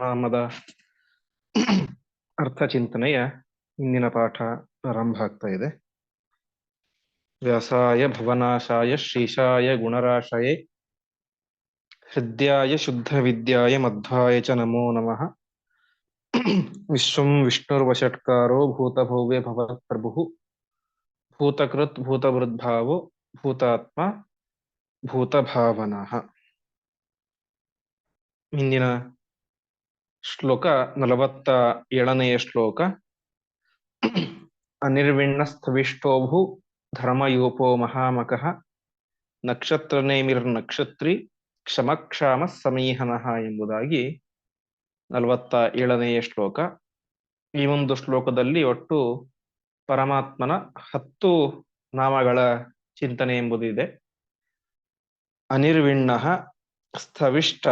ನಾಮದ ಅರ್ಥಚಿಂತನೆಯ ಇಂದಿನ ಪಾಠ ಪ್ರಾರಂಭ ಆಗ್ತಾ ಇದೆ. ವ್ಯಾಸಾಯ ಭವನಾಶಾಯ ಶ್ರೀಶಾಯ ಗುಣರಾಶಯೇ ಹೃದ್ಯಾಯ ಶುದ್ಧ ವಿದ್ಯಾಯ ಮಧ್ವಾಯ ಚ ನಮೋ ನಮಃ. ವಿಶ್ವಂ ವಿಷ್ಣುರ್ವಷಟ್ಕಾರೋ ಭೂತಭವ್ಯ ಭವತ್ಪ್ರಭುಃ ಭೂತಕೃತ್ ಭೂತಭೃದ್ಭಾವೋ ಭೂತಾತ್ಮ ಭೂತಭಾವನಃ. ಇಂದಿನ ಶ್ಲೋಕ 47ನೆಯ ಶ್ಲೋಕ. ಅನಿರ್ವಿಣ್ಣ ಸ್ಥವಿಷ್ಟೋಭು ಧರ್ಮಯೂಪೋ ಮಹಾಮಕಃ ನಕ್ಷತ್ರನೇಮಿರ್ನಕ್ಷತ್ರಿ ಕ್ಷಮಕ್ಷಾಮ ಸಮೀಹನಃ ಎಂಬುದಾಗಿ 47ನೆಯ ಶ್ಲೋಕ. ಈ ಒಂದು ಶ್ಲೋಕದಲ್ಲಿ ಒಟ್ಟು ಪರಮಾತ್ಮನ 10 ನಾಮಗಳ ಚಿಂತನೆ ಎಂಬುದು ಇದೆ. ಅನಿರ್ವಿಣ್ಣ ಸ್ಥವಿಷ್ಟ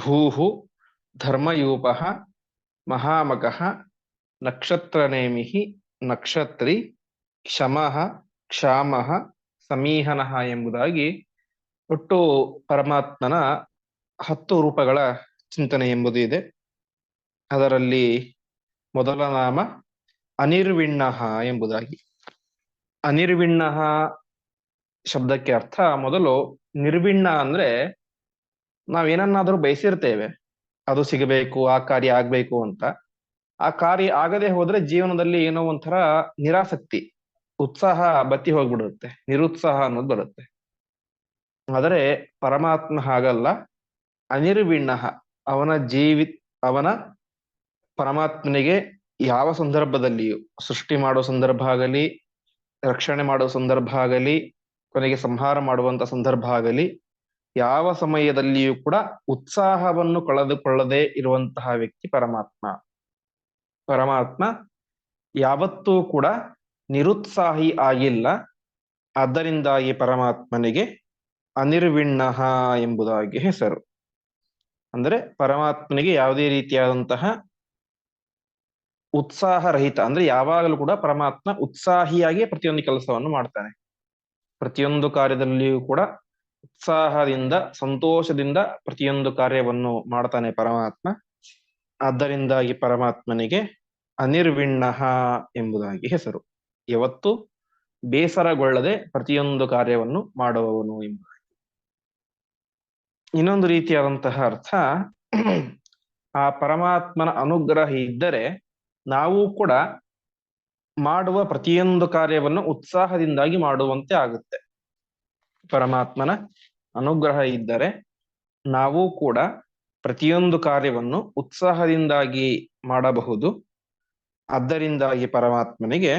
ಭೂಹು ಧರ್ಮಯೂಪಃ ಮಹಾಮಕಃ ನಕ್ಷತ್ರನೇಮಿಃ ನಕ್ಷತ್ರಿ ಕ್ಷಮಃ ಕ್ಷಾಮಃ ಸಮೀಹನಃ ಎಂಬುದಾಗಿ ಒಟ್ಟು ಪರಮಾತ್ಮನ 10 ರೂಪಗಳ ಚಿಂತನೆ ಎಂಬುದು ಇದೆ. ಅದರಲ್ಲಿ ಮೊದಲ ನಾಮ ಅನಿರ್ವಿಣ್ಣ ಎಂಬುದಾಗಿ. ಅನಿರ್ವಿಣ್ಣ ಶಬ್ದಕ್ಕೆ ಅರ್ಥ, ಮೊದಲು ನಿರ್ವಿಣ್ಣ ಅಂದ್ರೆ ನಾವೇನನ್ನಾದ್ರೂ ಬಯಸಿರ್ತೇವೆ, ಅದು ಸಿಗಬೇಕು, ಆ ಕಾರ್ಯ ಆಗ್ಬೇಕು ಅಂತ. ಆ ಕಾರ್ಯ ಆಗದೆ ಹೋದ್ರೆ ಜೀವನದಲ್ಲಿ ಏನೋ ಒಂಥರ ನಿರಾಸಕ್ತಿ, ಉತ್ಸಾಹ ಬತ್ತಿ ಹೋಗ್ಬಿಡುತ್ತೆ, ನಿರುತ್ಸಾಹ ಅನ್ನೋದು ಬರುತ್ತೆ. ಆದರೆ ಪರಮಾತ್ಮ ಹಾಗಲ್ಲ. ಅನಿರ್ವಿಣ್ಣ, ಅವನ ಪರಮಾತ್ಮನಿಗೆ ಯಾವ ಸಂದರ್ಭದಲ್ಲಿಯೂ, ಸೃಷ್ಟಿ ಮಾಡೋ ಸಂದರ್ಭ ಆಗಲಿ, ರಕ್ಷಣೆ ಮಾಡೋ ಸಂದರ್ಭ ಆಗಲಿ, ಕೊನೆಗೆ ಸಂಹಾರ ಮಾಡುವಂತ ಸಂದರ್ಭ ಆಗಲಿ, ಯಾವ ಸಮಯದಲ್ಲಿಯೂ ಕೂಡ ಉತ್ಸಾಹವನ್ನು ಕಳೆದುಕೊಳ್ಳದೆ ಇರುವಂತಹ ವ್ಯಕ್ತಿ ಪರಮಾತ್ಮ. ಪರಮಾತ್ಮ ಯಾವತ್ತೂ ಕೂಡ ನಿರುತ್ಸಾಹಿ ಆಗಿಲ್ಲ. ಆದ್ದರಿಂದಾಗಿ ಪರಮಾತ್ಮನಿಗೆ ಅನಿರ್ವಿಣ್ಣ ಎಂಬುದಾಗಿ ಹೆಸರು. ಅಂದ್ರೆ ಪರಮಾತ್ಮನಿಗೆ ಯಾವುದೇ ರೀತಿಯಾದಂತಹ ಉತ್ಸಾಹ ರಹಿತ, ಅಂದ್ರೆ ಯಾವಾಗಲೂ ಕೂಡ ಪರಮಾತ್ಮ ಉತ್ಸಾಹಿಯಾಗಿ ಪ್ರತಿಯೊಂದು ಕೆಲಸವನ್ನು ಮಾಡ್ತಾನೆ. ಪ್ರತಿಯೊಂದು ಕಾರ್ಯದಲ್ಲಿಯೂ ಕೂಡ ಉತ್ಸಾಹದಿಂದ, ಸಂತೋಷದಿಂದ ಪ್ರತಿಯೊಂದು ಕಾರ್ಯವನ್ನು ಮಾಡ್ತಾನೆ ಪರಮಾತ್ಮ. ಆದ್ದರಿಂದಾಗಿ ಪರಮಾತ್ಮನಿಗೆ ಅನಿರ್ವಿಣ್ಣ ಎಂಬುದಾಗಿ ಹೆಸರು. ಯಾವತ್ತು ಬೇಸರಗೊಳ್ಳದೆ ಪ್ರತಿಯೊಂದು ಕಾರ್ಯವನ್ನು ಮಾಡುವವನು ಎಂಬುದಾಗಿ. ಇನ್ನೊಂದು ರೀತಿಯಾದಂತಹ ಅರ್ಥ, ಆ ಪರಮಾತ್ಮನ ಅನುಗ್ರಹ ಇದ್ದರೆ ನಾವು ಕೂಡ ಮಾಡುವ ಪ್ರತಿಯೊಂದು ಕಾರ್ಯವನ್ನು ಉತ್ಸಾಹದಿಂದಾಗಿ ಮಾಡುವಂತೆ ಆಗುತ್ತೆ. ಪರಮಾತ್ಮನ ಅನುಗ್ರಹ ಇದ್ದರೆ ನಾವು ಕೂಡ ಪ್ರತಿಯೊಂದು ಕಾರ್ಯವನ್ನು ಉತ್ಸಾಹದಿಂದಾಗಿ ಮಾಡಬಹುದು. ಆದ್ದರಿಂದಾಗಿ ಪರಮಾತ್ಮನಿಗೆ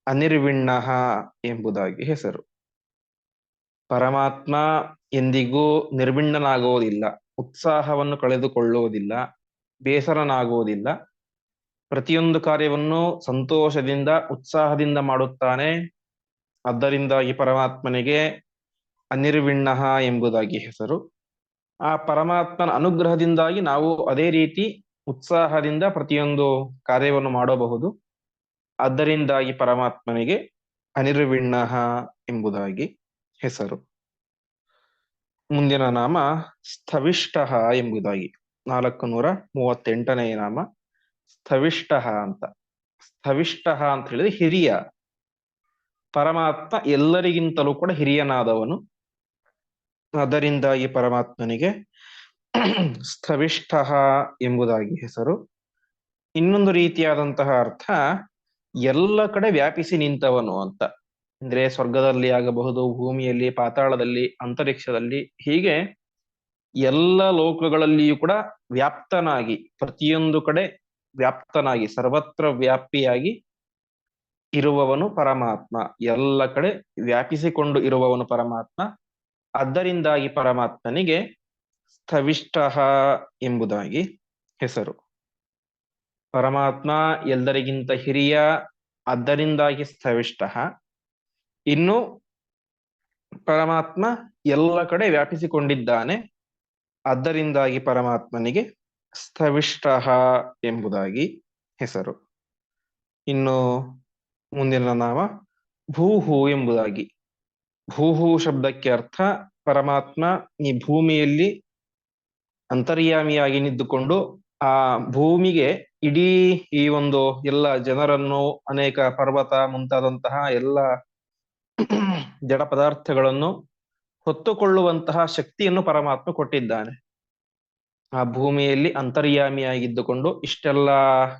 ಅನಿರ್ವಿಣ್ಣ ಎಂಬುದಾಗಿ ಹೆಸರು. ಪರಮಾತ್ಮ ಎಂದಿಗೂ ನಿರ್ವಿಣ್ಣನಾಗುವುದಿಲ್ಲ, ಉತ್ಸಾಹವನ್ನು ಕಳೆದುಕೊಳ್ಳುವುದಿಲ್ಲ, ಬೇಸರನಾಗುವುದಿಲ್ಲ. ಪ್ರತಿಯೊಂದು ಕಾರ್ಯವನ್ನು ಸಂತೋಷದಿಂದ, ಉತ್ಸಾಹದಿಂದ ಮಾಡುತ್ತಾನೆ. ಆದ್ದರಿಂದಾಗಿ ಪರಮಾತ್ಮನಿಗೆ ಅನಿರ್ವಿಣ್ಣ ಎಂಬುದಾಗಿ ಹೆಸರು. ಆ ಪರಮಾತ್ಮನ ಅನುಗ್ರಹದಿಂದಾಗಿ ನಾವು ಅದೇ ರೀತಿ ಉತ್ಸಾಹದಿಂದ ಪ್ರತಿಯೊಂದು ಕಾರ್ಯವನ್ನು ಮಾಡಬಹುದು. ಆದ್ದರಿಂದಾಗಿ ಪರಮಾತ್ಮನಿಗೆ ಅನಿರ್ವಿಣ್ಣ ಎಂಬುದಾಗಿ ಹೆಸರು. ಮುಂದಿನ ನಾಮ ಸ್ಥವಿಷ್ಟ ಎಂಬುದಾಗಿ. 438ನೆಯ ನಾಮ ಸ್ಥವಿಷ್ಟ ಅಂತ. ಸ್ಥವಿಷ್ಟ ಅಂತ ಹೇಳಿದ್ರೆ ಹಿರಿಯ. ಪರಮಾತ್ಮ ಎಲ್ಲರಿಗಿಂತಲೂ ಕೂಡ ಹಿರಿಯನಾದವನು. ಅದರಿಂದಾಗಿ ಪರಮಾತ್ಮನಿಗೆ ಸ್ಥವಿಷ್ಟ ಎಂಬುದಾಗಿ ಹೆಸರು. ಇನ್ನೊಂದು ರೀತಿಯಾದಂತಹ ಅರ್ಥ, ಎಲ್ಲ ಕಡೆ ವ್ಯಾಪಿಸಿ ನಿಂತವನು ಅಂತ. ಅಂದ್ರೆ ಸ್ವರ್ಗದಲ್ಲಿ ಆಗಬಹುದು, ಭೂಮಿಯಲ್ಲಿ, ಪಾತಾಳದಲ್ಲಿ, ಅಂತರಿಕ್ಷದಲ್ಲಿ, ಹೀಗೆ ಎಲ್ಲ ಲೋಕಗಳಲ್ಲಿಯೂ ಕೂಡ ವ್ಯಾಪ್ತನಾಗಿ, ಪ್ರತಿಯೊಂದು ಕಡೆ ವ್ಯಾಪ್ತನಾಗಿ, ಸರ್ವತ್ರ ವ್ಯಾಪಿಯಾಗಿ ಇರುವವನು ಪರಮಾತ್ಮ. ಎಲ್ಲ ಕಡೆ ವ್ಯಾಪಿಸಿಕೊಂಡು ಇರುವವನು ಪರಮಾತ್ಮ. ಆದ್ದರಿಂದಾಗಿ ಪರಮಾತ್ಮನಿಗೆ ಸ್ಥವಿಷ್ಟ ಎಂಬುದಾಗಿ ಹೆಸರು. ಪರಮಾತ್ಮ ಎಲ್ಲರಿಗಿಂತ ಹಿರಿಯ, ಆದ್ದರಿಂದಾಗಿ ಸ್ಥವಿಷ್ಟ. ಇನ್ನು ಪರಮಾತ್ಮ ಎಲ್ಲ ಕಡೆ ವ್ಯಾಪಿಸಿಕೊಂಡಿದ್ದಾನೆ. ಆದ್ದರಿಂದಾಗಿ ಪರಮಾತ್ಮನಿಗೆ ಸ್ಥವಿಷ್ಟ ಎಂಬುದಾಗಿ ಹೆಸರು. ಇನ್ನು ಮುಂದಿನ ನಾಮ ಭೂಹು ಎಂಬುದಾಗಿ. ಭೂಹು ಶಬ್ದಕ್ಕೆ ಅರ್ಥ, ಪರಮಾತ್ಮ ಈ ಭೂಮಿಯಲ್ಲಿ ಅಂತರ್ಯಾಮಿಯಾಗಿ ನಿಂತುಕೊಂಡು ಆ ಭೂಮಿಗೆ ಇಡೀ ಈ ಒಂದು ಎಲ್ಲ ಜನರನ್ನು, ಅನೇಕ ಪರ್ವತ ಮುಂತಾದಂತಹ ಎಲ್ಲ ಜಡ ಪದಾರ್ಥಗಳನ್ನು ಹೊತ್ತುಕೊಳ್ಳುವಂತಹ ಶಕ್ತಿಯನ್ನು ಪರಮಾತ್ಮ ಕೊಟ್ಟಿದ್ದಾನೆ. ಆ ಭೂಮಿಯಲ್ಲಿ ಅಂತರ್ಯಾಮಿಯಾಗಿದ್ದುಕೊಂಡು ಇಷ್ಟೆಲ್ಲ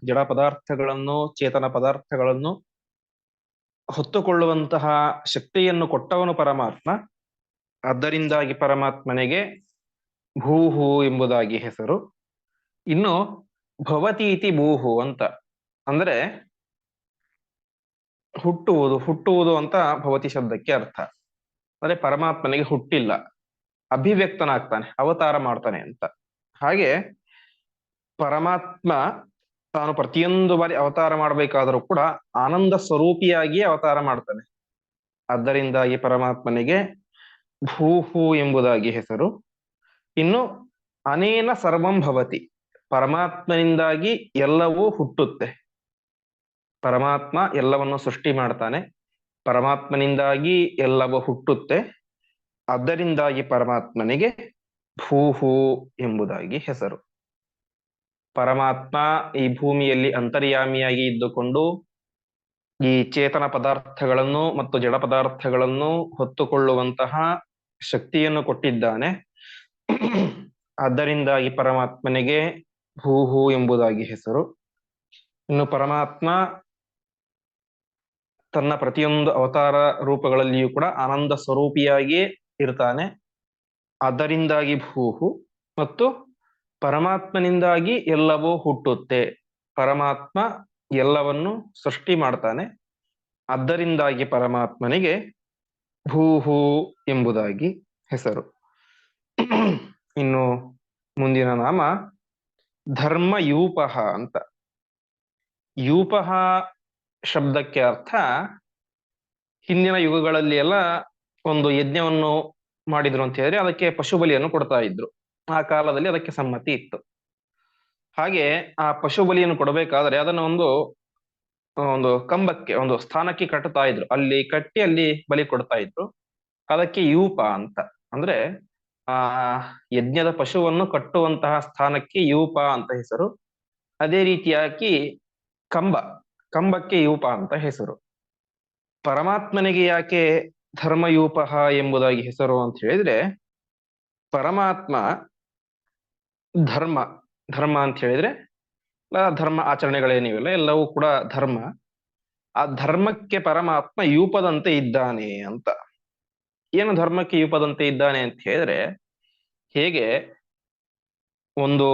ಜಡ ಪದಾರ್ಥಗಳನ್ನು, ಚೇತನ ಪದಾರ್ಥಗಳನ್ನು ಹೊತ್ತುಕೊಳ್ಳುವಂತಹ ಶಕ್ತಿಯನ್ನು ಕೊಟ್ಟವನು ಪರಮಾತ್ಮ. ಆದ್ದರಿಂದಾಗಿ ಪರಮಾತ್ಮನಿಗೆ ಭೂಹು ಎಂಬುದಾಗಿ ಹೆಸರು. ಇನ್ನು ಭವತೀತಿ ಭೂಹು ಅಂತ ಅಂದ್ರೆ ಹುಟ್ಟುವುದು ಅಂತ ಭವತಿ ಶಬ್ದಕ್ಕೆ ಅರ್ಥ. ಅಂದ್ರೆ ಪರಮಾತ್ಮನಿಗೆ ಹುಟ್ಟಿಲ್ಲ, ಅಭಿವ್ಯಕ್ತನಾಗ್ತಾನೆ, ಅವತಾರ ಮಾಡ್ತಾನೆ ಅಂತ. ಹಾಗೆ ಪರಮಾತ್ಮ ತಾನು ಪ್ರತಿಯೊಂದು ಬಾರಿ ಅವತಾರ ಮಾಡಬೇಕಾದರೂ ಕೂಡ ಆನಂದ ಸ್ವರೂಪಿಯಾಗಿಯೇ ಅವತಾರ ಮಾಡ್ತಾನೆ. ಆದ್ದರಿಂದಾಗಿ ಪರಮಾತ್ಮನಿಗೆ ಭೂಹು ಎಂಬುದಾಗಿ ಹೆಸರು. ಇನ್ನು ಅನೇನ ಸರ್ವಂ ಭವತಿ, ಪರಮಾತ್ಮನಿಂದಾಗಿ ಎಲ್ಲವೂ ಹುಟ್ಟುತ್ತೆ. ಪರಮಾತ್ಮ ಎಲ್ಲವನ್ನು ಸೃಷ್ಟಿ ಮಾಡ್ತಾನೆ, ಪರಮಾತ್ಮನಿಂದಾಗಿ ಎಲ್ಲವೂ ಹುಟ್ಟುತ್ತೆ. ಆದ್ದರಿಂದಾಗಿ ಪರಮಾತ್ಮನಿಗೆ ಭೂಹು ಎಂಬುದಾಗಿ ಹೆಸರು. ಪರಮಾತ್ಮ ಈ ಭೂಮಿಯಲ್ಲಿ ಅಂತರ್ಯಾಮಿಯಾಗಿ ಇದ್ದುಕೊಂಡು ಈ ಚೇತನ ಪದಾರ್ಥಗಳನ್ನು ಮತ್ತು ಜಡ ಪದಾರ್ಥಗಳನ್ನು ಹೊತ್ತುಕೊಳ್ಳುವಂತಹ ಶಕ್ತಿಯನ್ನು ಕೊಟ್ಟಿದ್ದಾನೆ. ಆದ್ದರಿಂದಾಗಿ ಪರಮಾತ್ಮನಿಗೆ ಭೂಹು ಎಂಬುದಾಗಿ ಹೆಸರು. ಇನ್ನು ಪರಮಾತ್ಮ ತನ್ನ ಪ್ರತಿಯೊಂದು ಅವತಾರ ರೂಪಗಳಲ್ಲಿಯೂ ಕೂಡ ಆನಂದ ಸ್ವರೂಪಿಯಾಗಿಯೇ ಇರ್ತಾನೆ. ಆದ್ದರಿಂದಾಗಿ ಭೂಹು. ಮತ್ತು ಪರಮಾತ್ಮನಿಂದಾಗಿ ಎಲ್ಲವೂ ಹುಟ್ಟುತ್ತೆ. ಪರಮಾತ್ಮ ಎಲ್ಲವನ್ನು ಸೃಷ್ಟಿ ಮಾಡ್ತಾನೆ. ಆದ್ದರಿಂದಾಗಿ ಪರಮಾತ್ಮನಿಗೆ ಭೂಹು ಎಂಬುದಾಗಿ ಹೆಸರು. ಇನ್ನು ಮುಂದಿನ ನಾಮ ಧರ್ಮಯೂಪಃ ಅಂತ. ಯೂಪಃ ಶಬ್ದಕ್ಕೆ ಅರ್ಥ ಹಿಂದಿನ ಯುಗಗಳಲ್ಲಿ ಎಲ್ಲ ಒಂದು ಯಜ್ಞವನ್ನು ಮಾಡಿದ್ರು ಅಂತ ಹೇಳಿದ್ರೆ ಅದಕ್ಕೆ ಪಶು ಬಲಿಯನ್ನು ಕೊಡ್ತಾ ಇದ್ರು. ಆ ಕಾಲದಲ್ಲಿ ಅದಕ್ಕೆ ಸಮ್ಮತಿ ಇತ್ತು. ಹಾಗೆ ಆ ಪಶು ಬಲಿಯನ್ನು ಕೊಡಬೇಕಾದ್ರೆ ಅದನ್ನ ಒಂದು ಕಂಬಕ್ಕೆ, ಒಂದು ಸ್ಥಾನಕ್ಕೆ ಕಟ್ಟುತ್ತಾ ಇದ್ರು. ಅಲ್ಲಿ ಕಟ್ಟಿ ಅಲ್ಲಿ ಬಲಿ ಕೊಡ್ತಾ ಇದ್ರು. ಅದಕ್ಕೆ ಯೂಪ ಅಂತ. ಅಂದ್ರೆ ಆ ಯಜ್ಞದ ಪಶುವನ್ನು ಕಟ್ಟುವಂತಹ ಸ್ಥಾನಕ್ಕೆ ಯೂಪ ಅಂತ ಹೆಸರು. ಅದೇ ರೀತಿಯಾಗಿ ಕಂಬಕ್ಕೆ ಯೂಪ ಅಂತ ಹೆಸರು. ಪರಮಾತ್ಮನಿಗೆ ಯಾಕೆ ಧರ್ಮಯೂಪಃ ಎಂಬುದಾಗಿ ಹೆಸರು ಅಂತ ಹೇಳಿದ್ರೆ, ಪರಮಾತ್ಮ ಧರ್ಮ ಅಂತ ಹೇಳಿದ್ರೆ ಧರ್ಮ ಆಚರಣೆಗಳೇನಿವೆಲ್ಲ ಎಲ್ಲವೂ ಕೂಡ ಧರ್ಮ. ಆ ಧರ್ಮಕ್ಕೆ ಪರಮಾತ್ಮ ಯೂಪದಂತೆ ಇದ್ದಾನೆ ಅಂತ. ಏನು ಧರ್ಮಕ್ಕೆ ಯೂಪದಂತೆ ಇದ್ದಾನೆ ಅಂತ ಹೇಳಿದ್ರೆ, ಹೇಗೆ ಒಂದು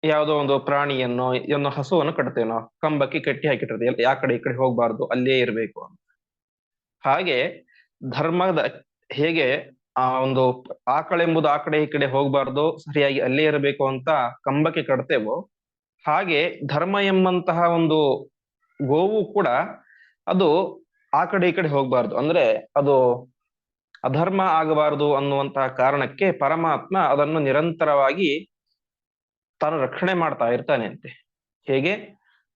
ಯಾವುದೋ ಒಂದು ಪ್ರಾಣಿಯನ್ನು, ಏನೋ ಹಸುವನ್ನು ಕಟ್ತೇವೆ ನಾವು, ಕಂಬಕ್ಕೆ ಕಟ್ಟಿ ಹಾಕಿಟ್ಟಿರ್ತೇವೆ, ಯಾ ಕಡೆ ಈ ಕಡೆ ಹೋಗ್ಬಾರ್ದು, ಅಲ್ಲೇ ಇರಬೇಕು ಅಂತ. ಹಾಗೆ ಧರ್ಮದ ಹೇಗೆ ಆ ಒಂದು ಆಕಳೆಂಬುದು ಆ ಕಡೆ ಈ ಕಡೆ ಹೋಗ್ಬಾರ್ದು, ಸರಿಯಾಗಿ ಅಲ್ಲೇ ಇರಬೇಕು ಅಂತ ಕಂಬಕ್ಕೆ ಕಟ್ತೇವೋ, ಹಾಗೆ ಧರ್ಮ ಎಂಬಂತಹ ಒಂದು ಗೋವು ಕೂಡ ಅದು ಆ ಕಡೆ ಈ ಕಡೆ ಹೋಗ್ಬಾರ್ದು, ಅಂದ್ರೆ ಅದು ಅಧರ್ಮ ಆಗಬಾರದು ಅನ್ನುವಂತಹ ಕಾರಣಕ್ಕೆ ಪರಮಾತ್ಮ ಅದನ್ನು ನಿರಂತರವಾಗಿ ತಾನು ರಕ್ಷಣೆ ಮಾಡ್ತಾ ಇರ್ತಾನೆ ಅಂತೆ. ಹೇಗೆ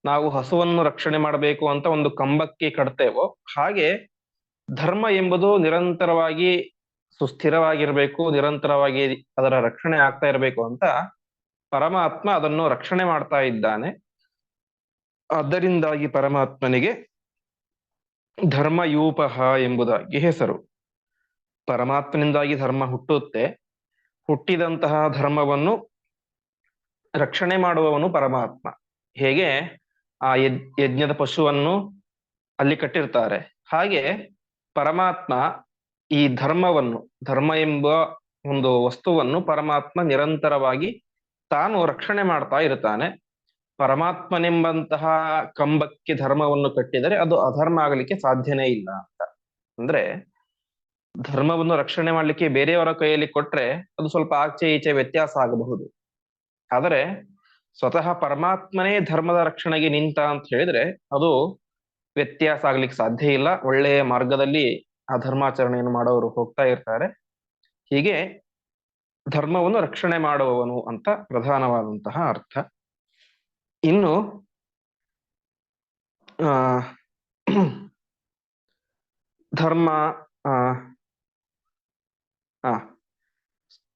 ನಾವು ಹಸುವನ್ನು ರಕ್ಷಣೆ ಮಾಡಬೇಕು ಅಂತ ಒಂದು ಕಂಬಕ್ಕೆ ಕಟ್ತೇವೋ, ಹಾಗೆ ಧರ್ಮ ಎಂಬುದು ನಿರಂತರವಾಗಿ ಸುಸ್ಥಿರವಾಗಿರ್ಬೇಕು, ನಿರಂತರವಾಗಿ ಅದರ ರಕ್ಷಣೆ ಆಗ್ತಾ ಇರಬೇಕು ಅಂತ ಪರಮಾತ್ಮ ಅದನ್ನು ರಕ್ಷಣೆ ಮಾಡ್ತಾ ಇದ್ದಾನೆ. ಆದ್ದರಿಂದಾಗಿ ಪರಮಾತ್ಮನಿಗೆ ಧರ್ಮಯೂಪಃ ಎಂಬುದಾಗಿ ಹೆಸರು. ಪರಮಾತ್ಮನಿಂದಾಗಿ ಧರ್ಮ ಹುಟ್ಟುತ್ತೆ. ಹುಟ್ಟಿದಂತಹ ಧರ್ಮವನ್ನು ರಕ್ಷಣೆ ಮಾಡುವವನು ಪರಮಾತ್ಮ. ಹೇಗೆ ಆ ಯಜ್ಞದ ಪಶುವನ್ನು ಅಲ್ಲಿ ಕಟ್ಟಿರ್ತಾರೆ, ಹಾಗೆ ಪರಮಾತ್ಮ ಈ ಧರ್ಮ ಎಂಬ ಒಂದು ವಸ್ತುವನ್ನು ಪರಮಾತ್ಮ ನಿರಂತರವಾಗಿ ತಾನು ರಕ್ಷಣೆ ಮಾಡ್ತಾ ಇರ್ತಾನೆ. ಪರಮಾತ್ಮನೆಂಬಂತಹ ಕಂಬಕ್ಕೆ ಧರ್ಮವನ್ನು ಕಟ್ಟಿದರೆ ಅದು ಅಧರ್ಮ ಆಗಲಿಕ್ಕೆ ಸಾಧ್ಯನೇ ಇಲ್ಲ ಅಂತ. ಅಂದ್ರೆ ಧರ್ಮವನ್ನು ರಕ್ಷಣೆ ಮಾಡ್ಲಿಕ್ಕೆ ಬೇರೆಯವರ ಕೈಯಲ್ಲಿ ಕೊಟ್ರೆ ಅದು ಸ್ವಲ್ಪ ಆಚೆ ಈಚೆ ವ್ಯತ್ಯಾಸ ಆಗಬಹುದು. ಆದರೆ ಸ್ವತಃ ಪರಮಾತ್ಮನೇ ಧರ್ಮದ ರಕ್ಷಣೆಗೆ ನಿಂತ ಅಂತ ಹೇಳಿದ್ರೆ ಅದು ವ್ಯತ್ಯಾಸ ಆಗ್ಲಿಕ್ಕೆ ಸಾಧ್ಯ ಇಲ್ಲ. ಒಳ್ಳೆಯ ಮಾರ್ಗದಲ್ಲಿ ಆ ಧರ್ಮಾಚರಣೆಯನ್ನು ಮಾಡೋರು ಹೋಗ್ತಾ ಇರ್ತಾರೆ. ಹೀಗೆ ಧರ್ಮವನ್ನು ರಕ್ಷಣೆ ಮಾಡುವವನು ಅಂತ ಪ್ರಧಾನವಾದಂತಹ ಅರ್ಥ. ಇನ್ನು ಧರ್ಮ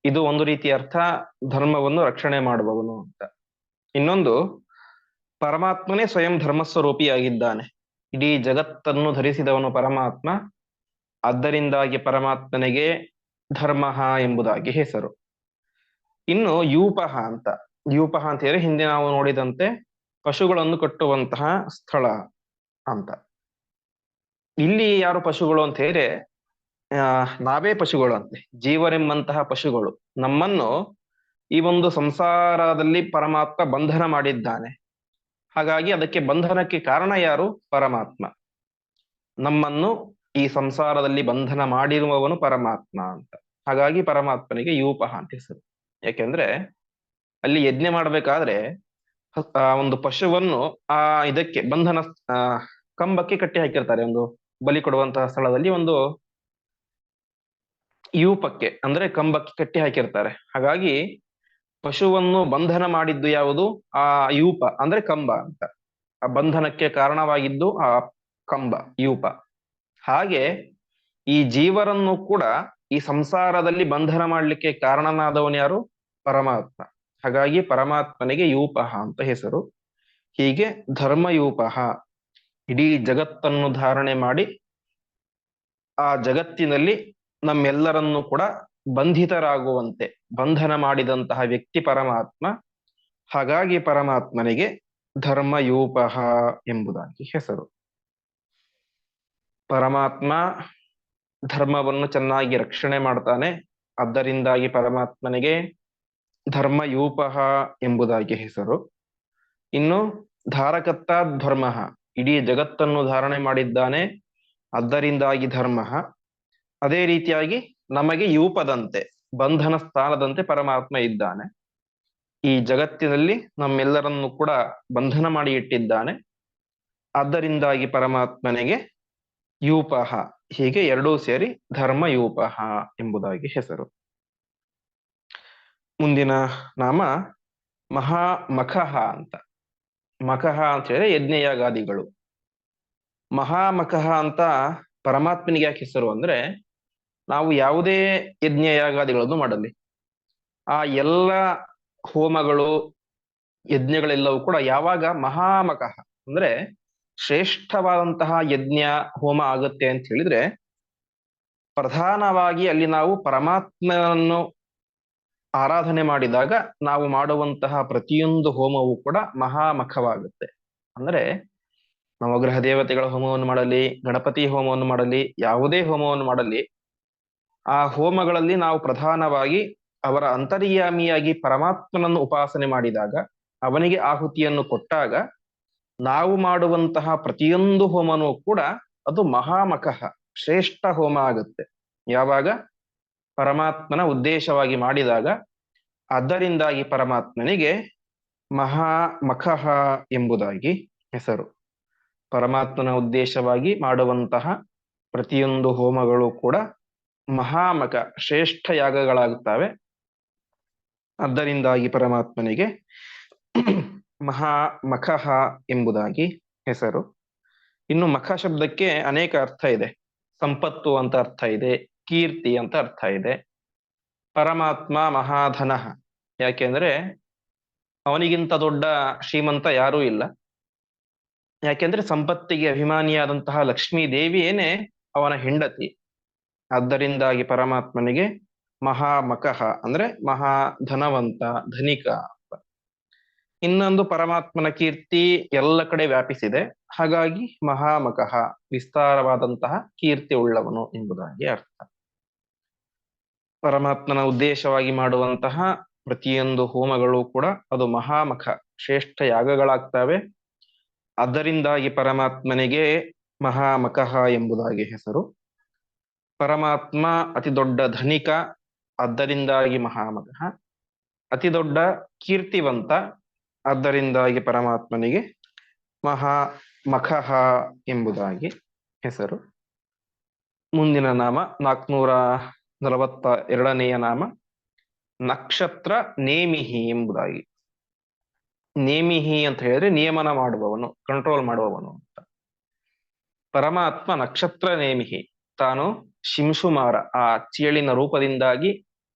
ಇದು ಒಂದು ರೀತಿಯ ಅರ್ಥ, ಧರ್ಮವನ್ನು ರಕ್ಷಣೆ ಮಾಡುವವನು ಅಂತ. ಇನ್ನೊಂದು, ಪರಮಾತ್ಮನೇ ಸ್ವಯಂ ಧರ್ಮಸ್ವರೂಪಿಯಾಗಿದ್ದಾನೆ. ಇಡೀ ಜಗತ್ತನ್ನು ಧರಿಸಿದವನು ಪರಮಾತ್ಮ, ಆದ್ದರಿಂದಾಗಿ ಪರಮಾತ್ಮನಿಗೆ ಧರ್ಮ ಎಂಬುದಾಗಿ ಹೆಸರು. ಇನ್ನು ಯೂಪಹ ಅಂತ. ಯೂಪಹ ಅಂತ ಹೇಳಿದ್ರೆ ಹಿಂದೆ ನಾವು ನೋಡಿದಂತೆ ಪಶುಗಳನ್ನು ಕಟ್ಟುವಂತಹ ಸ್ಥಳ ಅಂತ. ಇಲ್ಲಿ ಯಾರು ಪಶುಗಳು ಅಂತ ಹೇಳಿದ್ರೆ ನಾವೇ ಪಶುಗಳು ಅಂತೆ, ಜೀವನೆಂಬಂತಹ ಪಶುಗಳು. ನಮ್ಮನ್ನು ಈ ಒಂದು ಸಂಸಾರದಲ್ಲಿ ಪರಮಾತ್ಮ ಬಂಧನ ಮಾಡಿದ್ದಾನೆ. ಹಾಗಾಗಿ ಅದಕ್ಕೆ ಬಂಧನಕ್ಕೆ ಕಾರಣ ಯಾರು? ಪರಮಾತ್ಮ. ನಮ್ಮನ್ನು ಈ ಸಂಸಾರದಲ್ಲಿ ಬಂಧನ ಮಾಡಿರುವವನು ಪರಮಾತ್ಮ ಅಂತ. ಹಾಗಾಗಿ ಪರಮಾತ್ಮನಿಗೆ ಯೂಪಹ ಅಂತ ಹೆಸರು. ಯಾಕೆಂದ್ರೆ ಅಲ್ಲಿ ಯಜ್ಞ ಮಾಡ್ಬೇಕಾದ್ರೆ ಒಂದು ಪಶುವನ್ನು ಆ ಇದಕ್ಕೆ ಬಂಧನ ಕಂಬಕ್ಕೆ ಕಟ್ಟಿ ಹಾಕಿರ್ತಾರೆ. ಒಂದು ಬಲಿ ಕೊಡುವಂತಹ ಸ್ಥಳದಲ್ಲಿ ಒಂದು ಯೂಪಕ್ಕೆ ಅಂದ್ರೆ ಕಂಬಕ್ಕೆ ಕಟ್ಟಿ ಹಾಕಿರ್ತಾರೆ. ಹಾಗಾಗಿ ಪಶುವನ್ನು ಬಂಧನ ಮಾಡಿದ್ದು ಯಾವುದು? ಆ ಯೂಪ ಅಂದ್ರೆ ಕಂಬ ಅಂತ. ಆ ಬಂಧನಕ್ಕೆ ಕಾರಣವಾಗಿದ್ದು ಆ ಕಂಬ, ಯೂಪ. ಹಾಗೆ ಈ ಜೀವರನ್ನು ಕೂಡ ಈ ಸಂಸಾರದಲ್ಲಿ ಬಂಧನ ಮಾಡಲಿಕ್ಕೆ ಕಾರಣನಾದವನು ಯಾರು? ಪರಮಾತ್ಮ. ಹಾಗಾಗಿ ಪರಮಾತ್ಮನಿಗೆ ಯೂಪಹ ಅಂತ ಹೆಸರು. ಹೀಗೆ ಧರ್ಮಯೂಪಹ ಇಡೀ ಜಗತ್ತನ್ನು ಧಾರಣೆ ಮಾಡಿ ಆ ಜಗತ್ತಿನಲ್ಲಿ ನಮ್ಮೆಲ್ಲರನ್ನು ಕೂಡ ಬಂಧಿತರಾಗುವಂತೆ ಬಂಧನ ಮಾಡಿದಂತಹ ವ್ಯಕ್ತಿ ಪರಮಾತ್ಮ. ಹಾಗಾಗಿ ಪರಮಾತ್ಮನಿಗೆ ಧರ್ಮಯೂಪಹ ಎಂಬುದಾಗಿ ಹೆಸರು. ಪರಮಾತ್ಮ ಧರ್ಮವನ್ನು ಚೆನ್ನಾಗಿ ರಕ್ಷಣೆ ಮಾಡ್ತಾನೆ, ಆದ್ದರಿಂದಾಗಿ ಪರಮಾತ್ಮನಿಗೆ ಧರ್ಮಯೂಪಹ ಎಂಬುದಾಗಿ ಹೆಸರು. ಇನ್ನು ಧಾರಕತ್ತಾದ್ ಧರ್ಮ, ಇಡೀ ಜಗತ್ತನ್ನು ಧಾರಣೆ ಮಾಡಿದ್ದಾನೆ, ಆದ್ದರಿಂದಾಗಿ ಧರ್ಮ. ಅದೇ ರೀತಿಯಾಗಿ ನಮಗೆ ಯೂಪದಂತೆ, ಬಂಧನ ಸ್ಥಾನದಂತೆ ಪರಮಾತ್ಮ ಇದ್ದಾನೆ. ಈ ಜಗತ್ತಿನಲ್ಲಿ ನಮ್ಮೆಲ್ಲರನ್ನು ಕೂಡ ಬಂಧನ ಮಾಡಿ ಇಟ್ಟಿದ್ದಾನೆ, ಆದ್ದರಿಂದಾಗಿ ಪರಮಾತ್ಮನಿಗೆ ಯೂಪಹ. ಹೀಗೆ ಎರಡೂ ಸೇರಿ ಧರ್ಮಯೂಪಹ ಎಂಬುದಾಗಿ ಹೆಸರು. ಮುಂದಿನ ನಾಮ ಮಹಾಮಖಃ ಅಂತ. ಮಖಃ ಅಂತ ಹೇಳಿದ್ರೆ ಯಜ್ಞಯಾಗಾದಿಗಳು. ಮಹಾಮಖಃ ಅಂತ ಪರಮಾತ್ಮನಿಗೆ ಯಾಕೆ ಹೆಸರು ಅಂದ್ರೆ, ನಾವು ಯಾವುದೇ ಯಜ್ಞಯಾಗಾದಿಗಳನ್ನು ಮಾಡಲಿ, ಆ ಎಲ್ಲ ಹೋಮಗಳು ಯಜ್ಞಗಳೆಲ್ಲವೂ ಕೂಡ ಯಾವಾಗ ಮಹಾಮಖಃ ಅಂದ್ರೆ ಶ್ರೇಷ್ಠವಾದಂತಹ ಯಜ್ಞ ಹೋಮ ಆಗುತ್ತೆ ಅಂತ ಹೇಳಿದ್ರೆ, ಪ್ರಧಾನವಾಗಿ ಅಲ್ಲಿ ನಾವು ಪರಮಾತ್ಮನನ್ನು ಆರಾಧನೆ ಮಾಡಿದಾಗ ನಾವು ಮಾಡುವಂತಹ ಪ್ರತಿಯೊಂದು ಹೋಮವೂ ಕೂಡ ಮಹಾಮಖವಾಗುತ್ತೆ. ಅಂದ್ರೆ ನವಗ್ರಹ ದೇವತೆಗಳ ಹೋಮವನ್ನು ಮಾಡಲಿ, ಗಣಪತಿ ಹೋಮವನ್ನು ಮಾಡಲಿ, ಯಾವುದೇ ಹೋಮವನ್ನು ಮಾಡಲಿ, ಆ ಹೋಮಗಳಲ್ಲಿ ನಾವು ಪ್ರಧಾನವಾಗಿ ಅವರ ಅಂತರ್ಯಾಮಿಯಾಗಿ ಪರಮಾತ್ಮನನ್ನು ಉಪಾಸನೆ ಮಾಡಿದಾಗ, ಅವನಿಗೆ ಆಹುತಿಯನ್ನು ಕೊಟ್ಟಾಗ ನಾವು ಮಾಡುವಂತಹ ಪ್ರತಿಯೊಂದು ಹೋಮನೂ ಕೂಡ ಅದು ಮಹಾಮಖಃ ಶ್ರೇಷ್ಠ ಹೋಮ ಆಗುತ್ತೆ. ಯಾವಾಗ ಪರಮಾತ್ಮನ ಉದ್ದೇಶವಾಗಿ ಮಾಡಿದಾಗ. ಅದರಿಂದಾಗಿ ಪರಮಾತ್ಮನಿಗೆ ಮಹಾಮಖಃ ಎಂಬುದಾಗಿ ಹೆಸರು. ಪರಮಾತ್ಮನ ಉದ್ದೇಶವಾಗಿ ಮಾಡುವಂತಹ ಪ್ರತಿಯೊಂದು ಹೋಮಗಳು ಕೂಡ ಮಹಾಮಖ ಶ್ರೇಷ್ಠ ಯಾಗಗಳಾಗುತ್ತವೆ. ಅದರಿಂದಾಗಿ ಪರಮಾತ್ಮನಿಗೆ ಮಹಾಮಖಃ ಎಂಬುದಾಗಿ ಹೆಸರು. ಇನ್ನು ಮಖ ಶಬ್ದಕ್ಕೆ ಅನೇಕ ಅರ್ಥ ಇದೆ. ಸಂಪತ್ತು ಅಂತ ಅರ್ಥ ಇದೆ, ಕೀರ್ತಿ ಅಂತ ಅರ್ಥ ಇದೆ. ಪರಮಾತ್ಮ ಮಹಾಧನ, ಯಾಕೆಂದ್ರೆ ಅವನಿಗಿಂತ ದೊಡ್ಡ ಶ್ರೀಮಂತ ಯಾರೂ ಇಲ್ಲ. ಯಾಕೆಂದ್ರೆ ಸಂಪತ್ತಿಗೆ ಅಭಿಮಾನಿಯಾದಂತಹ ಲಕ್ಷ್ಮೀ ದೇವಿಯೇನೆ ಅವನ ಹೆಂಡತಿ. ಆದ್ದರಿಂದಾಗಿ ಪರಮಾತ್ಮನಿಗೆ ಮಹಾಮಖಃ ಅಂದ್ರೆ ಮಹಾಧನವಂತ, ಧನಿಕ. ಇನ್ನೊಂದು, ಪರಮಾತ್ಮನ ಕೀರ್ತಿ ಎಲ್ಲ ಕಡೆ ವ್ಯಾಪಿಸಿದೆ, ಹಾಗಾಗಿ ಮಹಾಮಖಃ ವಿಸ್ತಾರವಾದಂತಹ ಕೀರ್ತಿ ಉಳ್ಳವನು ಎಂಬುದಾಗಿ ಅರ್ಥ. ಪರಮಾತ್ಮನ ಉದ್ದೇಶವಾಗಿ ಮಾಡುವಂತಹ ಪ್ರತಿಯೊಂದು ಹೋಮಗಳು ಕೂಡ ಅದು ಮಹಾಮಖ ಶ್ರೇಷ್ಠ ಯಾಗಗಳಾಗ್ತವೆ. ಅದರಿಂದಾಗಿ ಪರಮಾತ್ಮನಿಗೆ ಮಹಾಮಖಃ ಎಂಬುದಾಗಿ ಹೆಸರು. ಪರಮಾತ್ಮ ಅತಿ ದೊಡ್ಡ ಧನಿಕ, ಆದ್ದರಿಂದ ಮಹಾಮಖಃ. ಅತಿ ದೊಡ್ಡ ಕೀರ್ತಿವಂತ, ಆದ್ದರಿಂದಾಗಿ ಪರಮಾತ್ಮನಿಗೆ ಮಹಾಮಖಃ ಎಂಬುದಾಗಿ ಹೆಸರು. ಮುಂದಿನ ನಾಮ 442ನೆಯ ನಾಮ ನಕ್ಷತ್ರ ನೇಮಿಹಿ ಎಂಬುದಾಗಿ. ನೇಮಿಹಿ ಅಂತ ಹೇಳಿದ್ರೆ ನಿಯಮನ ಮಾಡುವವನು, ಕಂಟ್ರೋಲ್ ಮಾಡುವವನು ಅಂತ. ಪರಮಾತ್ಮ ನಕ್ಷತ್ರ ನೇಮಿಹಿ, ತಾನು ಶಿಂಶುಮಾರ ಆ ಚೇಳಿನ ರೂಪದಿಂದಾಗಿ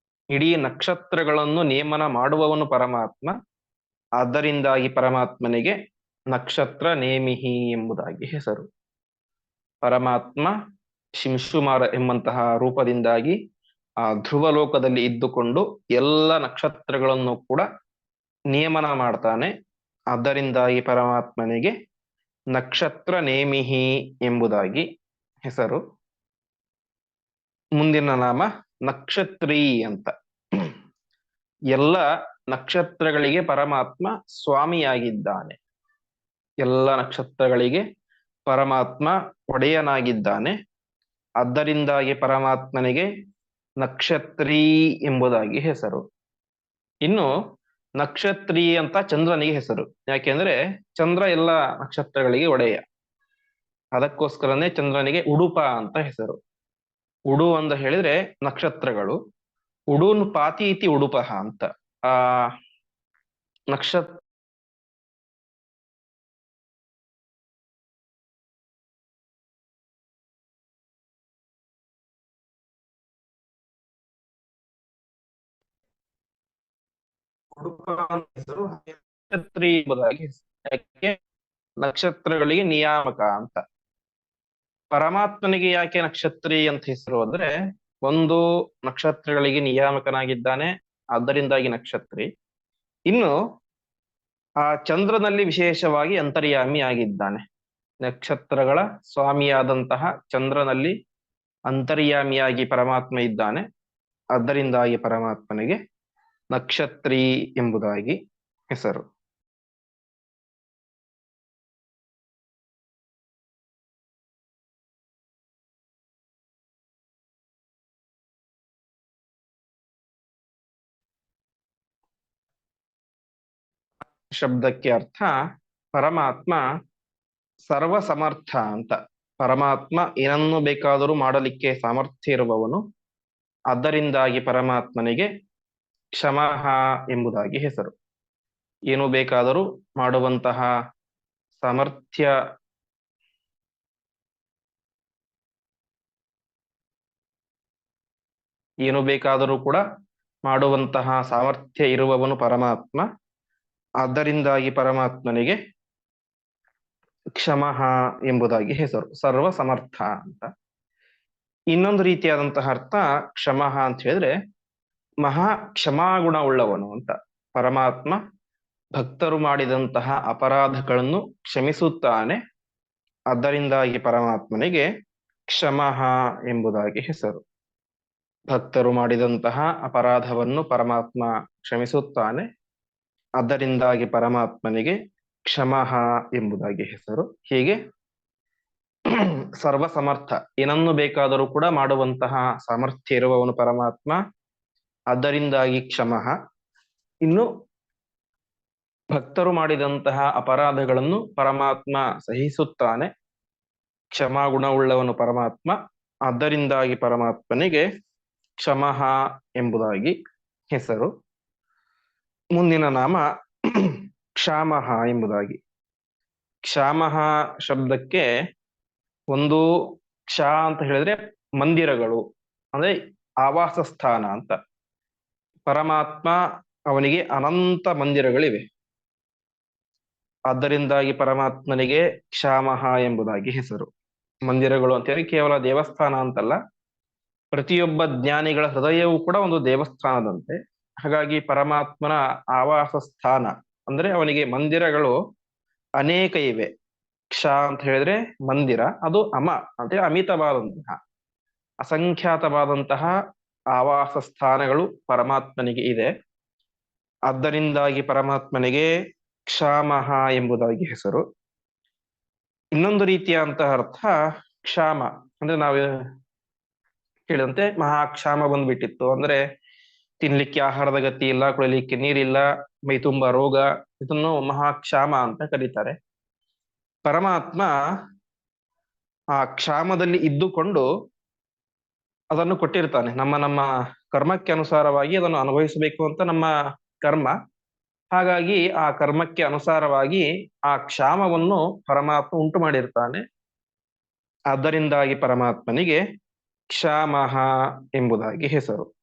ಇಡೀ ನಕ್ಷತ್ರಗಳನ್ನು ನೇಮನ ಮಾಡುವವನು ಪರಮಾತ್ಮ. ಆದ್ದರಿಂದಾಗಿ ಪರಮಾತ್ಮನಿಗೆ ನಕ್ಷತ್ರ ನೇಮಿಹಿ ಎಂಬುದಾಗಿ ಹೆಸರು. ಪರಮಾತ್ಮ ಶಿಂಶುಮಾರ ಎಂಬಂತಹ ರೂಪದಿಂದಾಗಿ ಆ ಧ್ರುವಲೋಕದಲ್ಲಿ ಇದ್ದುಕೊಂಡು ಎಲ್ಲ ನಕ್ಷತ್ರಗಳನ್ನು ಕೂಡ ನಿಯಮನ ಮಾಡ್ತಾನೆ. ಆದ್ದರಿಂದಾಗಿ ಪರಮಾತ್ಮನಿಗೆ ನಕ್ಷತ್ರ ನೇಮಿಹಿ ಎಂಬುದಾಗಿ ಹೆಸರು. ಮುಂದಿನ ನಾಮ ನಕ್ಷತ್ರೀ ಅಂತ. ಎಲ್ಲ ನಕ್ಷತ್ರಗಳಿಗೆ ಪರಮಾತ್ಮ ಸ್ವಾಮಿಯಾಗಿದ್ದಾನೆ. ಎಲ್ಲ ನಕ್ಷತ್ರಗಳಿಗೆ ಪರಮಾತ್ಮ ಒಡೆಯನಾಗಿದ್ದಾನೆ. ಆದ್ದರಿಂದಾಗಿ ಪರಮಾತ್ಮನಿಗೆ ನಕ್ಷತ್ರೀ ಎಂಬುದಾಗಿ ಹೆಸರು. ಇನ್ನು ನಕ್ಷತ್ರೀ ಅಂತ ಚಂದ್ರನಿಗೆ ಹೆಸರು. ಯಾಕೆಂದ್ರೆ ಚಂದ್ರ ಎಲ್ಲ ನಕ್ಷತ್ರಗಳಿಗೆ ಒಡೆಯ. ಅದಕ್ಕೋಸ್ಕರನೇ ಚಂದ್ರನಿಗೆ ಉಡುಪ ಅಂತ ಹೆಸರು. ಉಡು ಅಂತ ಹೇಳಿದ್ರೆ ನಕ್ಷತ್ರಗಳು. ಉಡೂನ್ ಪಾತಿ ಇತಿ ಉಡುಪಃ ಅಂತ. ಆ ನಕ್ಷತ್ರ ಉಡುಪ ಅಂತ ಹೆಸರು. ನಕ್ಷತ್ರಿ ಎಂಬುದಾಗಿ ಹೆಸರು. ಯಾಕೆ? ನಕ್ಷತ್ರಗಳಿಗೆ ನಿಯಾಮಕ ಅಂತ. ಪರಮಾತ್ಮನಿಗೆ ಯಾಕೆ ನಕ್ಷತ್ರಿ ಅಂತ ಹೆಸರು ಅಂದ್ರೆ, ಒಂದು ನಕ್ಷತ್ರಗಳಿಗೆ ನಿಯಾಮಕನಾಗಿದ್ದಾನೆ, ಆದ್ದರಿಂದಾಗಿ ನಕ್ಷತ್ರಿ. ಇನ್ನು ಆ ಚಂದ್ರನಲ್ಲಿ ವಿಶೇಷವಾಗಿ ಅಂತರ್ಯಾಮಿ ಆಗಿದ್ದಾನೆ. ನಕ್ಷತ್ರಗಳ ಸ್ವಾಮಿಯಾದಂತಹ ಚಂದ್ರನಲ್ಲಿ ಅಂತರ್ಯಾಮಿಯಾಗಿ ಪರಮಾತ್ಮ ಇದ್ದಾನೆ. ಆದ್ದರಿಂದಾಗಿ ಪರಮಾತ್ಮನಿಗೆ ನಕ್ಷತ್ರಿ ಎಂಬುದಾಗಿ ಹೆಸರು. ಶಬ್ದಕ್ಕೆ ಅರ್ಥ ಪರಮಾತ್ಮ ಸರ್ವ ಸಮರ್ಥ ಅಂತ. ಪರಮಾತ್ಮ ಏನನ್ನು ಬೇಕಾದರೂ ಮಾಡಲಿಕ್ಕೆ ಸಾಮರ್ಥ್ಯ ಇರುವವನು. ಆದ್ದರಿಂದಾಗಿ ಪರಮಾತ್ಮನಿಗೆ ಕ್ಷಮಃ ಎಂಬುದಾಗಿ ಹೆಸರು. ಏನು ಬೇಕಾದರೂ ಮಾಡುವಂತಹ ಸಾಮರ್ಥ್ಯ ಏನು ಬೇಕಾದರೂ ಕೂಡ ಮಾಡುವಂತಹ ಸಾಮರ್ಥ್ಯ ಇರುವವನು ಪರಮಾತ್ಮ. ಆದ್ದರಿಂದಾಗಿ ಪರಮಾತ್ಮನಿಗೆ ಕ್ಷಮಃ ಎಂಬುದಾಗಿ ಹೆಸರು. ಸರ್ವ ಸಮರ್ಥ ಅಂತ. ಇನ್ನೊಂದು ರೀತಿಯಾದಂತಹ ಅರ್ಥ ಕ್ಷಮಃ ಅಂತ ಹೇಳಿದ್ರೆ ಮಹಾ ಕ್ಷಮಾಗುಣ ಉಳ್ಳವನು ಅಂತ. ಪರಮಾತ್ಮ ಭಕ್ತರು ಮಾಡಿದಂತಹ ಅಪರಾಧಗಳನ್ನು ಕ್ಷಮಿಸುತ್ತಾನೆ. ಆದ್ದರಿಂದಾಗಿ ಪರಮಾತ್ಮನಿಗೆ ಕ್ಷಮಃ ಎಂಬುದಾಗಿ ಹೆಸರು. ಭಕ್ತರು ಮಾಡಿದಂತಹ ಅಪರಾಧವನ್ನು ಪರಮಾತ್ಮ ಕ್ಷಮಿಸುತ್ತಾನೆ. ಆದ್ದರಿಂದಾಗಿ ಪರಮಾತ್ಮನಿಗೆ ಕ್ಷಮಃ ಎಂಬುದಾಗಿ ಹೆಸರು. ಹೀಗೆ ಸರ್ವ ಸಮರ್ಥ, ಏನನ್ನು ಬೇಕಾದರೂ ಕೂಡ ಮಾಡುವಂತಹ ಸಾಮರ್ಥ್ಯ ಇರುವವನು ಪರಮಾತ್ಮ. ಆದ್ದರಿಂದಾಗಿ ಕ್ಷಮಃ. ಇನ್ನು ಭಕ್ತರು ಮಾಡಿದಂತಹ ಅಪರಾಧಗಳನ್ನು ಪರಮಾತ್ಮ ಸಹಿಸುತ್ತಾನೆ. ಕ್ಷಮಾಗುಣವುಳ್ಳವನು ಪರಮಾತ್ಮ. ಆದ್ದರಿಂದಾಗಿ ಪರಮಾತ್ಮನಿಗೆ ಕ್ಷಮಃ ಎಂಬುದಾಗಿ ಹೆಸರು. ಮುಂದಿನ ನಾಮ ಕ್ಷಾಮಃ ಎಂಬುದಾಗಿ. ಕ್ಷಾಮಃ ಶಬ್ದಕ್ಕೆ ಒಂದು ಕ್ಷ ಅಂತ ಹೇಳಿದ್ರೆ ಮಂದಿರಗಳು, ಅಂದ್ರೆ ಆವಾಸ ಸ್ಥಾನ ಅಂತ. ಪರಮಾತ್ಮ ಅವನಿಗೆ ಅನಂತ ಮಂದಿರಗಳಿವೆ. ಆದ್ದರಿಂದಾಗಿ ಪರಮಾತ್ಮನಿಗೆ ಕ್ಷಾಮಃ ಎಂಬುದಾಗಿ ಹೆಸರು. ಮಂದಿರಗಳು ಅಂತ ಹೇಳಿ ಕೇವಲ ದೇವಸ್ಥಾನ ಅಂತಲ್ಲ, ಪ್ರತಿಯೊಬ್ಬ ಜ್ಞಾನಿಗಳ ಹೃದಯವೂ ಕೂಡ ಒಂದು ದೇವಸ್ಥಾನದಂತೆ. ಹಾಗಾಗಿ ಪರಮಾತ್ಮನ ಆವಾಸ ಸ್ಥಾನ ಅಂದ್ರೆ ಅವನಿಗೆ ಮಂದಿರಗಳು ಅನೇಕ ಇವೆ. ಕ್ಷ ಅಂತ ಹೇಳಿದ್ರೆ ಮಂದಿರ, ಅದು ಅಮ ಅಂತ ಅಮಿತವಾದಂತಹ ಅಸಂಖ್ಯಾತವಾದಂತಹ ಆವಾಸ ಸ್ಥಾನಗಳು ಪರಮಾತ್ಮನಿಗೆ ಇದೆ. ಆದ್ದರಿಂದಾಗಿ ಪರಮಾತ್ಮನಿಗೆ ಕ್ಷಾಮಃ ಎಂಬುದಾಗಿ ಹೆಸರು. ಇನ್ನೊಂದು ರೀತಿಯಾದಂತಹ ಅರ್ಥ ಕ್ಷಾಮ ಅಂದ್ರೆ ನಾವು ಹೇಳಿದಂತೆ ಮಹಾಕ್ಷಾಮ ಬಂದ್ಬಿಟ್ಟಿತ್ತು ಅಂದ್ರೆ ತಿನ್ಲಿಕ್ಕೆ ಆಹಾರದ ಗತಿ ಇಲ್ಲ, ಕುಡಿಲಿಕ್ಕೆ ನೀರಿಲ್ಲ, ಮೈ ತುಂಬಾ ರೋಗ. ಇದನ್ನು ಮಹಾಕ್ಷಾಮ ಅಂತ ಕರೀತಾರೆ. ಪರಮಾತ್ಮ ಆ ಕ್ಷಾಮದಲ್ಲಿ ಇದ್ದುಕೊಂಡು ಅದನ್ನು ಕೊಟ್ಟಿರ್ತಾನೆ. ನಮ್ಮ ನಮ್ಮ ಕರ್ಮಕ್ಕೆ ಅನುಸಾರವಾಗಿ ಅದನ್ನು ಅನುಭವಿಸಬೇಕು ಅಂತ ನಮ್ಮ ಕರ್ಮ. ಹಾಗಾಗಿ ಆ ಕರ್ಮಕ್ಕೆ ಅನುಸಾರವಾಗಿ ಆ ಕ್ಷಾಮವನ್ನು ಪರಮಾತ್ಮ ಉಂಟು ಮಾಡಿರ್ತಾನೆ. ಆದ್ದರಿಂದಾಗಿ ಪರಮಾತ್ಮನಿಗೆ ಕ್ಷಾಮಃ ಎಂಬುದಾಗಿ ಹೆಸರು.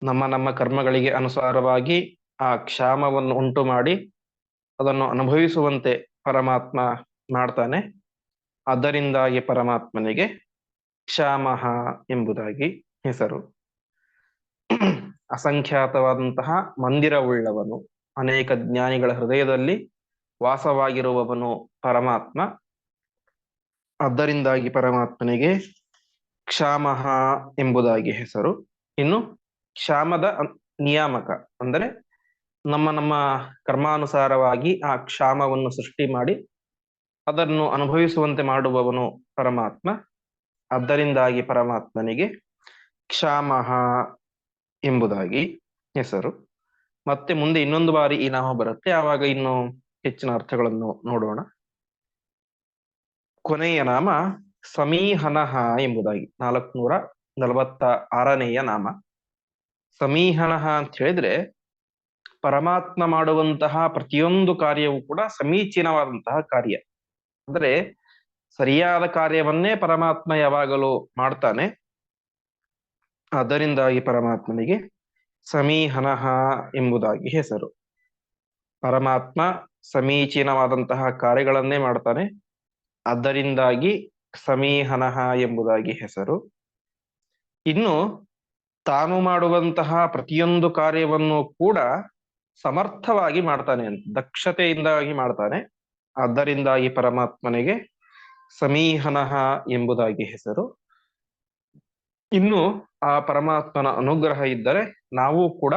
ನಮ್ಮ ನಮ್ಮ ಕರ್ಮಗಳಿಗೆ ಅನುಸಾರವಾಗಿ ಆ ಕ್ಷಾಮವನ್ನು ಉಂಟು ಮಾಡಿ ಅದನ್ನು ಅನುಭವಿಸುವಂತೆ ಪರಮಾತ್ಮ ಮಾಡ್ತಾನೆ. ಅದರಿಂದಾಗಿ ಪರಮಾತ್ಮನಿಗೆ ಕ್ಷಾಮಃ ಎಂಬುದಾಗಿ ಹೆಸರು. ಅಸಂಖ್ಯಾತವಾದಂತಹ ಮಂದಿರವುಳ್ಳವನು, ಅನೇಕ ಜ್ಞಾನಿಗಳ ಹೃದಯದಲ್ಲಿ ವಾಸವಾಗಿರುವವನು ಪರಮಾತ್ಮ. ಅದರಿಂದಾಗಿ ಪರಮಾತ್ಮನಿಗೆ ಕ್ಷಾಮಃ ಎಂಬುದಾಗಿ ಹೆಸರು. ಇನ್ನು ಕ್ಷಾಮದ ನಿಯಾಮಕ ಅಂದರೆ ನಮ್ಮ ನಮ್ಮ ಕರ್ಮಾನುಸಾರವಾಗಿ ಆ ಕ್ಷಾಮವನ್ನು ಸೃಷ್ಟಿ ಮಾಡಿ ಅದನ್ನು ಅನುಭವಿಸುವಂತೆ ಮಾಡುವವನು ಪರಮಾತ್ಮ. ಅದರಿಂದಾಗಿ ಪರಮಾತ್ಮನಿಗೆ ಕ್ಷಾಮಃ ಎಂಬುದಾಗಿ ಹೆಸರು. ಮತ್ತೆ ಮುಂದೆ ಇನ್ನೊಂದು ಬಾರಿ ಈ ನಾಮ ಬರುತ್ತೆ, ಆವಾಗ ಇನ್ನು ಹೆಚ್ಚಿನ ಅರ್ಥಗಳನ್ನು ನೋಡೋಣ. ಕೊನೆಯ ನಾಮ ಸಮೀಹನಃ ಎಂಬುದಾಗಿ 446ನೆಯ ನಾಮ. ಸಮೀಹನಃ ಅಂತ ಹೇಳಿದ್ರೆ ಪರಮಾತ್ಮ ಮಾಡುವಂತಹ ಪ್ರತಿಯೊಂದು ಕಾರ್ಯವೂ ಕೂಡ ಸಮೀಚೀನವಾದಂತಹ ಕಾರ್ಯ. ಅಂದ್ರೆ ಸರಿಯಾದ ಕಾರ್ಯವನ್ನೇ ಪರಮಾತ್ಮ ಯಾವಾಗಲೂ ಮಾಡ್ತಾನೆ. ಅದರಿಂದಾಗಿ ಪರಮಾತ್ಮನಿಗೆ ಸಮೀಹನಃ ಎಂಬುದಾಗಿ ಹೆಸರು. ಪರಮಾತ್ಮ ಸಮೀಚೀನವಾದಂತಹ ಕಾರ್ಯಗಳನ್ನೇ ಮಾಡ್ತಾನೆ. ಅದರಿಂದಾಗಿ ಸಮೀಹನಃ ಎಂಬುದಾಗಿ ಹೆಸರು. ಇನ್ನು ತಾನು ಮಾಡುವಂತಹ ಪ್ರತಿಯೊಂದು ಕಾರ್ಯವನ್ನು ಕೂಡ ಸಮರ್ಥವಾಗಿ ಮಾಡ್ತಾನೆ ಅಂತ, ದಕ್ಷತೆಯಿಂದಾಗಿ ಮಾಡ್ತಾನೆ. ಅದರಿಂದಾಗಿ ಪರಮಾತ್ಮನಿಗೆ ಸಮೀಹನಃ ಎಂಬುದಾಗಿ ಹೆಸರು. ಇನ್ನು ಆ ಪರಮಾತ್ಮನ ಅನುಗ್ರಹ ಇದ್ದರೆ ನಾವು ಕೂಡ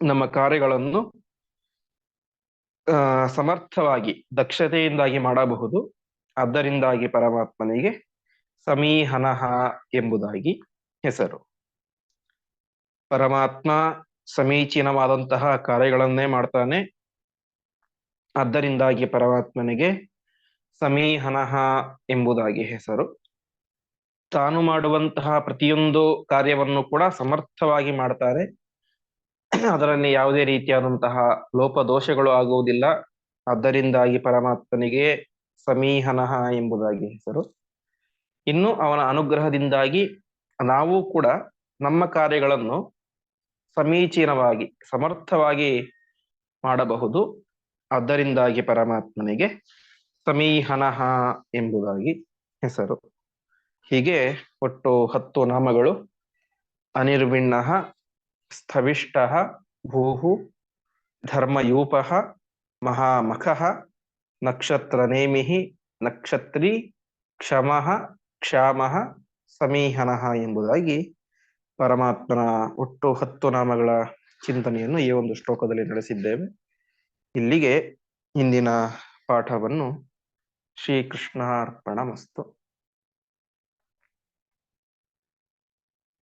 ನಮ್ಮ ಕಾರ್ಯಗಳನ್ನು ಸಮರ್ಥವಾಗಿ ದಕ್ಷತೆಯಿಂದಾಗಿ ಮಾಡಬಹುದು. ಅದರಿಂದಾಗಿ ಪರಮಾತ್ಮನಿಗೆ ಸಮೀಹನಃ ಎಂಬುದಾಗಿ ಹೆಸರು. ಪರಮಾತ್ಮ ಸಮೀಚೀನವಾದಂತಹ ಕಾರ್ಯಗಳನ್ನೇ ಮಾಡ್ತಾನೆ. ಅದರಿಂದಾಗಿ ಪರಮಾತ್ಮನಿಗೆ ಸಮೀಹನಃ ಎಂಬುದಾಗಿ ಹೆಸರು. ತಾನು ಮಾಡುವಂತಹ ಪ್ರತಿಯೊಂದು ಕಾರ್ಯವನ್ನು ಕೂಡ ಸಮರ್ಥವಾಗಿ ಮಾಡ್ತಾರೆ. ಅದರಲ್ಲಿ ಯಾವುದೇ ರೀತಿಯಾದಂತಹ ಲೋಪದೋಷಗಳು ಆಗುವುದಿಲ್ಲ. ಅದರಿಂದಾಗಿ ಪರಮಾತ್ಮನಿಗೆ ಸಮೀಹನಃ ಎಂಬುದಾಗಿ ಹೆಸರು. ಇನ್ನು ಅವನ ಅನುಗ್ರಹದಿಂದಾಗಿ ನಾವು ಕೂಡ ನಮ್ಮ ಕಾರ್ಯಗಳನ್ನು ಸಮೀಚೀನವಾಗಿ ಸಮರ್ಥವಾಗಿ ಮಾಡಬಹುದು. ಅದರಿಂದಾಗಿ ಪರಮಾತ್ಮನಿಗೆ ಸಮೀಹನಃ ಎಂಬುದಾಗಿ ಹೆಸರು. ಹೀಗೆ ಒಟ್ಟು 10 ನಾಮಗಳು. ಅನಿರ್ವಿಣ್ಣಃ, ಸ್ಥವಿಷ್ಟಃ, ಭೂಹು, ಧರ್ಮಯೂಪಃ, ಮಹಾಮಖಃ, ನಕ್ಷತ್ರನೇಮಿಃ, ನಕ್ಷತ್ರಿ, ಕ್ಷಮಃ, ಕ್ಷಾಮಃ, ಸಮೀಹನಃ ಎಂಬುದಾಗಿ ಪರಮಾತ್ಮನ ಒಟ್ಟು 10 ನಾಮಗಳ ಚಿಂತನೆಯನ್ನು ಈ ಒಂದು ಶ್ಲೋಕದಲ್ಲಿ ನಡೆಸಿದ್ದೇವೆ. ಇಲ್ಲಿಗೆ ಇಂದಿನ ಪಾಠವನ್ನು ಶ್ರೀಕೃಷ್ಣಾರ್ಪಣಮಸ್ತು.